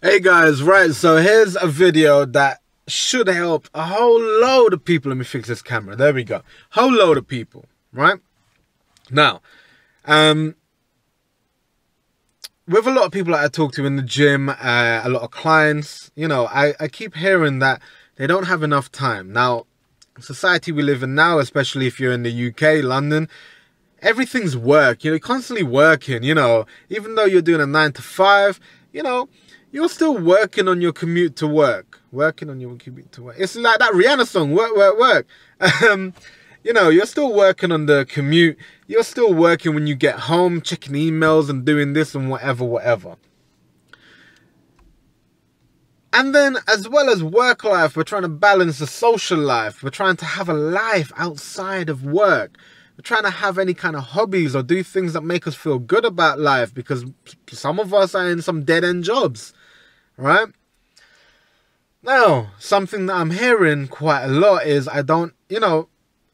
Hey guys, right, so here's a video that should help a whole load of people. Let me fix this camera. There we go. Whole load of people, right? Now, with a lot of people that I talk to in the gym, a lot of clients, you know, I keep hearing that they don't have enough time. Now, society we live in now, especially if you're in the UK, London, everything's work. You're constantly working, you know, even though you're doing a 9 to 5, you know, you're still working on your commute to work. Working on your commute to work. It's like that Rihanna song, work, work, work. You know, you're still working on the commute. You're still working when you get home, checking emails and doing this and whatever. And then, as well as work life, we're trying to balance the social life. We're trying to have a life outside of work. We're trying to have any kind of hobbies or do things that make us feel good about life, because some of us are in some dead-end jobs, right? Now, something that I'm hearing quite a lot is you know,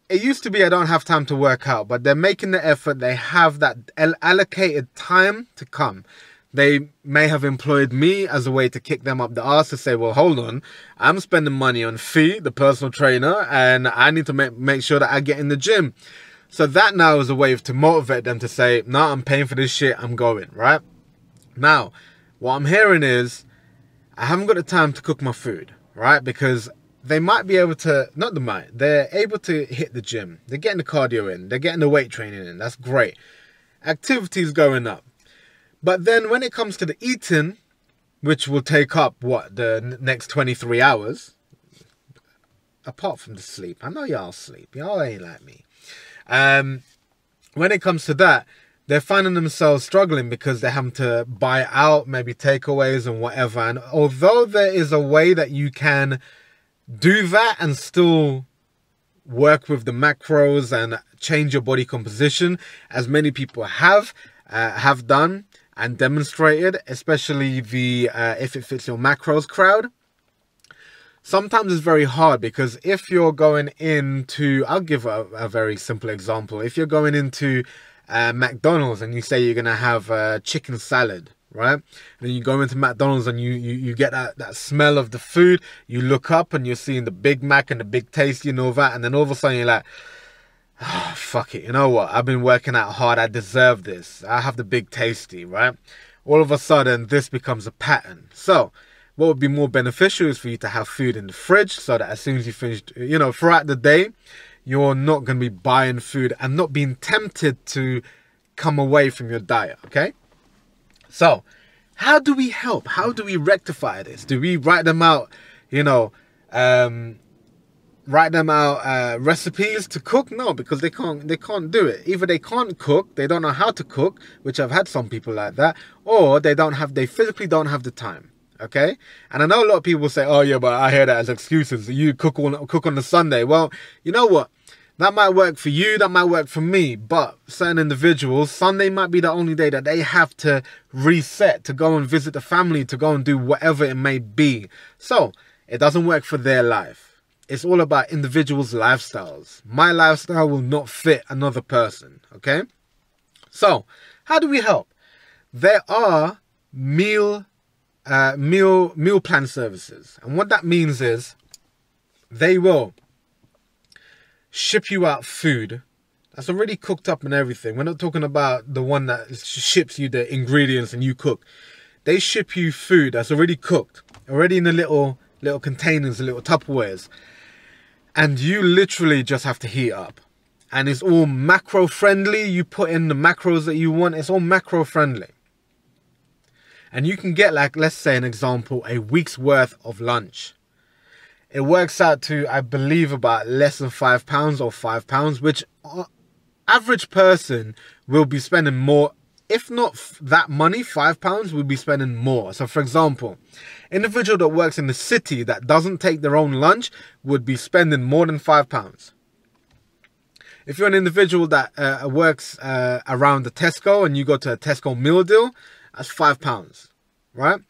it used to be I don't have time to work out, but they're making the effort. They have that allocated time to come. They may have employed me as a way to kick them up the arse to say, well, hold on, I'm spending money on fee, the personal trainer, and I need to make sure that I get in the gym. So that now is a way to motivate them to say, no, I'm paying for this shit, I'm going, right? Now, what I'm hearing is, I haven't got the time to cook my food, right? Because they might be able to, they're able to hit the gym. They're getting the cardio in, they're getting the weight training in, that's great. Activity's going up. But then when it comes to the eating, which will take up, the next 23 hours, apart from the sleep. I know y'all sleep, y'all ain't like me. When it comes to that, they're finding themselves struggling because they're having to buy out, maybe takeaways and whatever. And although there is a way that you can do that and still work with the macros and change your body composition, as many people have done and demonstrated, especially the if it fits your macros crowd. Sometimes it's very hard, because if you're going into, I'll give a very simple example. If you're going into McDonald's and you say you're going to have a chicken salad, right? And then you go into McDonald's and you get that smell of the food. You look up and you're seeing the Big Mac and the Big Tasty and all that. And then all of a sudden you're like, oh, fuck it. You know what? I've been working out hard. I deserve this. I have the Big Tasty, right? All of a sudden this becomes a pattern. So what would be more beneficial is for you to have food in the fridge, so that as soon as you finish, you know, throughout the day, you're not going to be buying food and not being tempted to come away from your diet, okay? So, how do we help? How do we rectify this? Do we write them out, you know, recipes to cook? No, because they can't do it. Either they can't cook, they don't know how to cook, which I've had some people like that, or they physically don't have the time. Okay, and I know a lot of people say, oh yeah, but I hear that as excuses. You cook on the Sunday. Well, you know what? That might work for you, that might work for me, but certain individuals, Sunday might be the only day that they have to reset, to go and visit the family, to go and do whatever it may be. So it doesn't work for their life. It's all about individuals' lifestyles. My lifestyle will not fit another person. Okay, so how do we help? There are meal plan services, and what that means is they will ship you out food that's already cooked up and everything. We're not talking about the one that ships you the ingredients and you cook. They ship you food that's already cooked, already in the little containers, the little Tupperwares, and you literally just have to heat up. And it's all macro friendly. You put in the macros that you want. It's all macro friendly. And you can get, like, let's say an example, a week's worth of lunch. It works out to, I believe, about less than £5 or £5, which average person will be spending more. If not that money, £5 will be spending more. So for example, an individual that works in the city that doesn't take their own lunch would be spending more than £5. If you're an individual that works around the Tesco and you go to a Tesco meal deal, that's £5, right?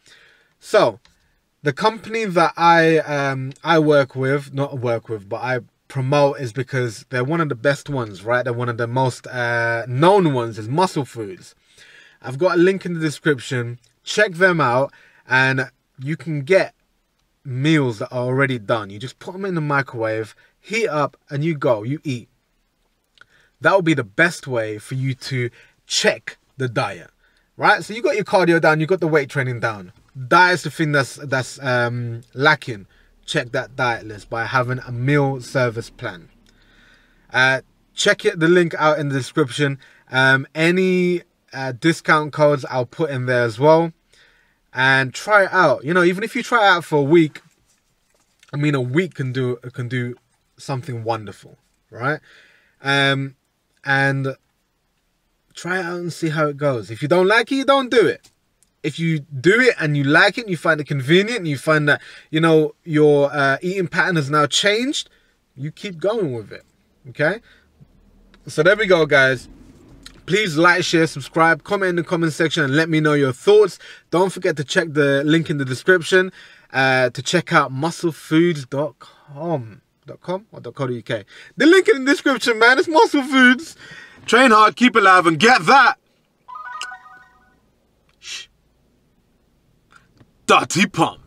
So the company that I promote is because they're one of the best ones, right? They're one of the most known ones, is Muscle Foods. I've got a link in the description. Check them out. And you can get meals that are already done. You just put them in the microwave, heat up, and you go, you eat. That would be the best way for you to check the diet, right? So you got your cardio down, you got the weight training down. Diet's the thing that's lacking. Check that diet list by having a meal service plan. Check the link out in the description. Any discount codes I'll put in there as well. And try it out. You know, even if you try it out for a week, I mean, a week can do something wonderful, right? And try it out and see how it goes. If you don't like it, you don't do it. If you do it and you like it, and you find it convenient, and you find that, you know, your eating pattern has now changed, you keep going with it, okay? So there we go, guys. Please like, share, subscribe, comment in the comment section and let me know your thoughts. Don't forget to check the link in the description to check out musclefoods.com. .com or .co.uk. The link in the description, man. It's Muscle Foods. Train hard, keep alive, and get that dirty pump.